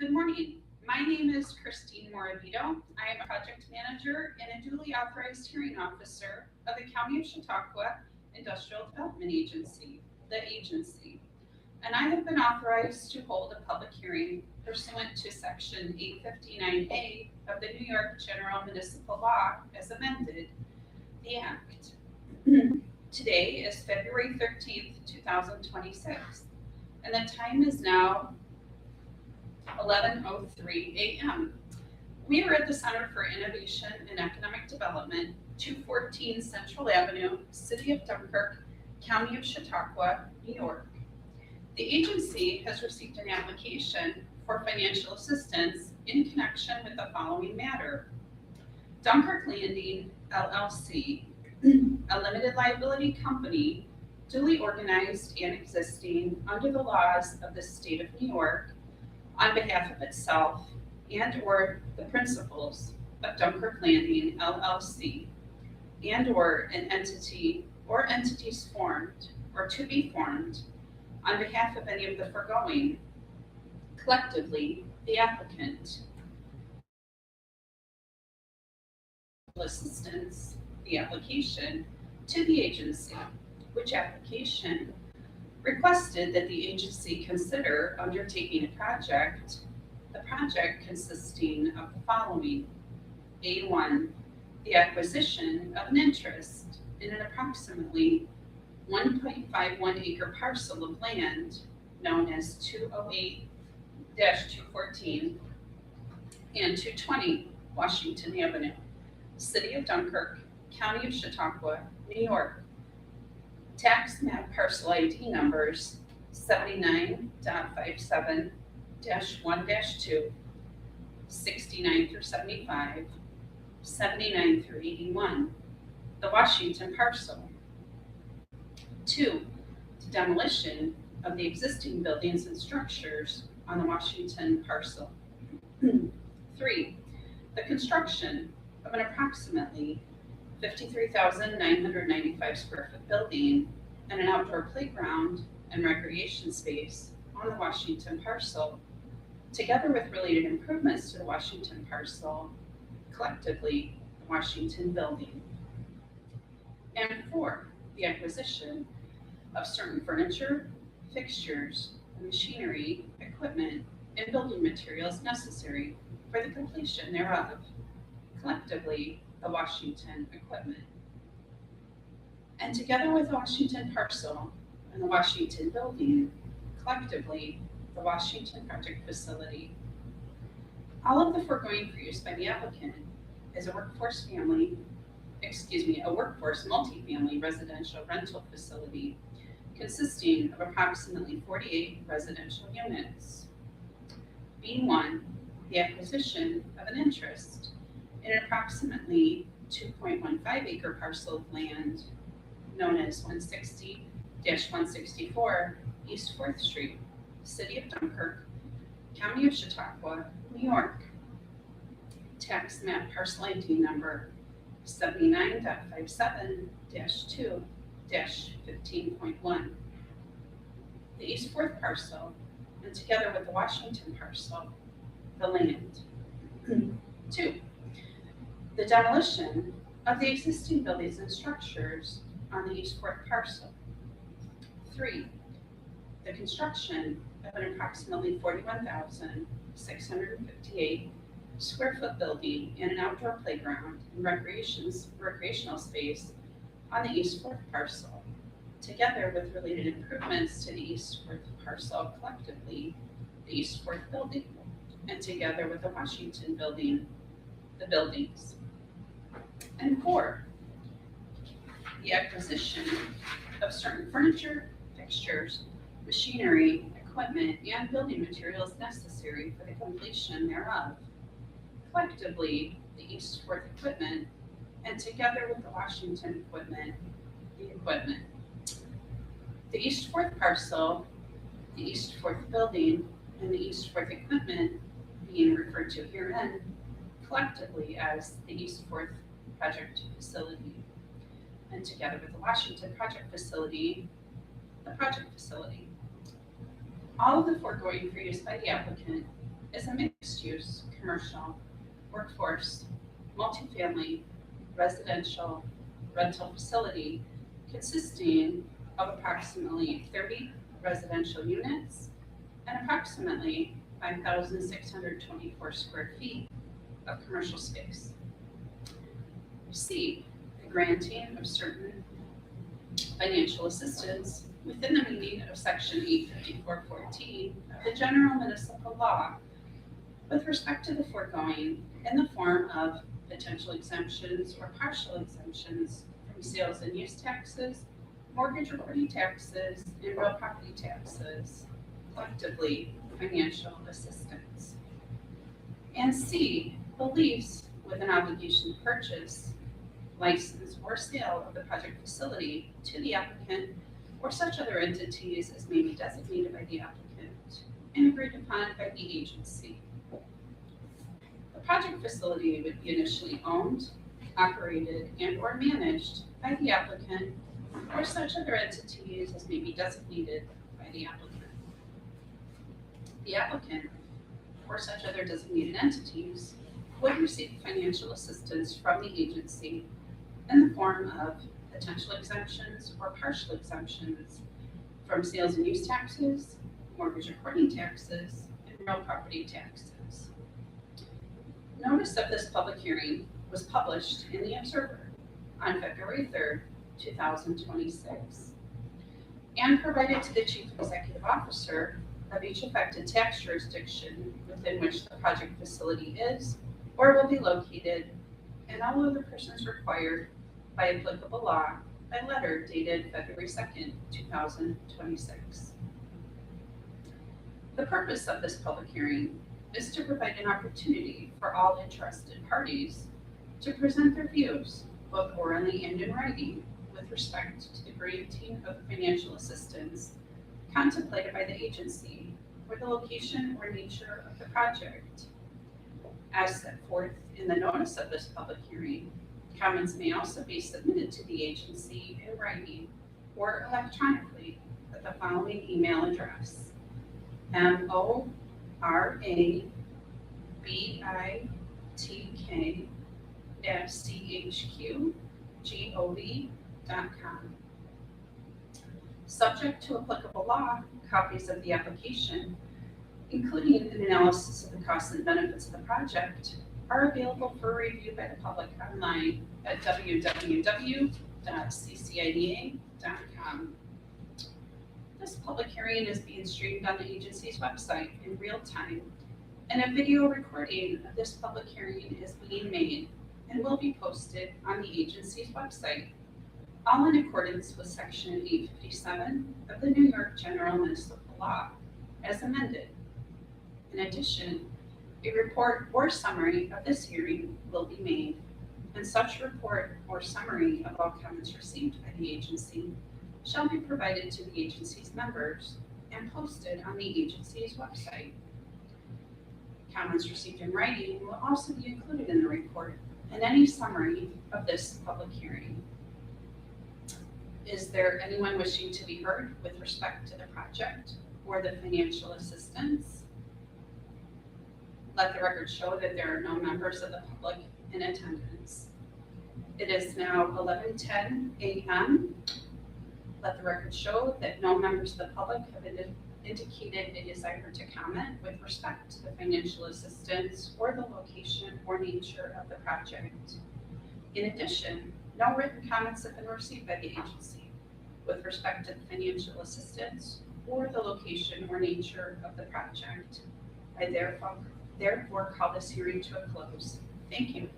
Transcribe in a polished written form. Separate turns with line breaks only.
Good morning. My name is Christine Moravito. I am a project manager and a duly authorized hearing officer of the County of Chautauqua Industrial Development Agency, the agency. And I have been authorized to hold a public hearing pursuant to Section 859A of the New York General Municipal Law as amended, the Act. Today is February 13th, 2026, and the time is now 11:03 a.m. We are at the Center for Innovation and Economic Development, 214 Central Avenue, City of Dunkirk, County of Chautauqua, New York. The agency has received an application for financial assistance in connection with the following matter. DUNKIRK Landing LLC, a limited liability company duly organized and existing under the laws of the state of New York, on behalf of itself and or the principals of DUNKIRK Landing LLC and or an entity or entities formed or to be formed on behalf of any of the foregoing, collectively the applicant, assistance, the application to the agency, which application requested that the agency consider undertaking a project, the project consisting of the following. A1, the acquisition of an interest in an approximately 1.51 acre parcel of land known as 208-214 and 220 Washington Avenue, City of Dunkirk, County of Chautauqua, New York. Tax map parcel ID numbers 79.57-1-2, 69 through 75, 79 through 81, the Washington parcel. 2, the demolition of the existing buildings and structures on the Washington parcel. 3, the construction of an approximately 53,995 square foot building and an outdoor playground and recreation space on the Washington parcel, together with related improvements to the Washington parcel, collectively the Washington building. And 4, the acquisition of certain furniture, fixtures, machinery, equipment, and building materials necessary for the completion thereof, collectively the Washington equipment. And together with the Washington parcel and the Washington building, collectively the Washington project facility. All of the foregoing for use by the applicant is a workforce multifamily residential rental facility consisting of approximately 48 residential units. B1, the acquisition of an interest in an approximately 2.15 acre parcel of land known as 160-164 East 4th Street, City of Dunkirk, County of Chautauqua, New York. Tax map parcel ID number 79.57-2-15.1, the East 4th parcel, and together with the Washington parcel, the land. 2, the demolition of the existing buildings and structures on the East 4th parcel. 3, the construction of an approximately 41,658 square foot building and an outdoor playground and recreational space on the East 4th parcel, together with related improvements to the East 4th parcel, collectively the East 4th building, and together with the Washington building, the buildings. And 4, the acquisition of certain furniture, fixtures, machinery, equipment, and building materials necessary for the completion thereof, collectively the East 4th equipment, and together with the Washington equipment, the equipment. The East 4th parcel, the East 4th building, and the East 4th equipment being referred to herein, collectively as the East 4th project facility, and together with the Washington project facility, the project facility. All of the foregoing for use by the applicant is a mixed-use, commercial, workforce, multifamily, residential, rental facility consisting of approximately 30 residential units and approximately 5,624 square feet of commercial space. C, the granting of certain financial assistance within the meaning of Section 854.14 of the General Municipal Law with respect to the foregoing in the form of potential exemptions or partial exemptions from sales and use taxes, mortgage recording taxes, and real property taxes, collectively financial assistance. And C, the lease with an obligation to purchase, license, or sale of the project facility to the applicant or such other entities as may be designated by the applicant and agreed upon by the agency. The project facility would be initially owned, operated, and/or managed by the applicant or such other entities as may be designated by the applicant. The applicant or such other designated entities would receive financial assistance from the agency in the form of potential exemptions or partial exemptions from sales and use taxes, mortgage recording taxes, and real property taxes. Notice of this public hearing was published in the Observer on February 3rd, 2026, and provided to the Chief Executive Officer of each affected tax jurisdiction within which the project facility is or will be located, and all other persons required by applicable law by letter dated February 2nd, 2026. The purpose of this public hearing is to provide an opportunity for all interested parties to present their views, both orally and in writing, with respect to the granting of financial assistance contemplated by the agency or the location or nature of the project. As set forth in the notice of this public hearing, comments may also be submitted to the agency in writing or electronically at the following email address: morabitk@chqgov.com. Subject to applicable law, copies of the application, including an analysis of the costs and benefits of the project, are available for review by the public online at www.ccida.com. This public hearing is being streamed on the agency's website in real time, and a video recording of this public hearing is being made and will be posted on the agency's website, all in accordance with Section 857 of the New York General Municipal Law, as amended. In addition, a report or summary of this hearing will be made, and such report or summary of all comments received by the agency shall be provided to the agency's members and posted on the agency's website. Comments received in writing will also be included in the report and any summary of this public hearing. Is there anyone wishing to be heard with respect to the project or the financial assistance? Let the record show that there are no members of the public in attendance. It is now 11:10 a.m. Let the record show that no members of the public have indicated a desire to comment with respect to the financial assistance or the location or nature of the project. In addition, no written comments have been received by the agency with respect to the financial assistance or the location or nature of the project. I therefore call this hearing to a close. Thank you.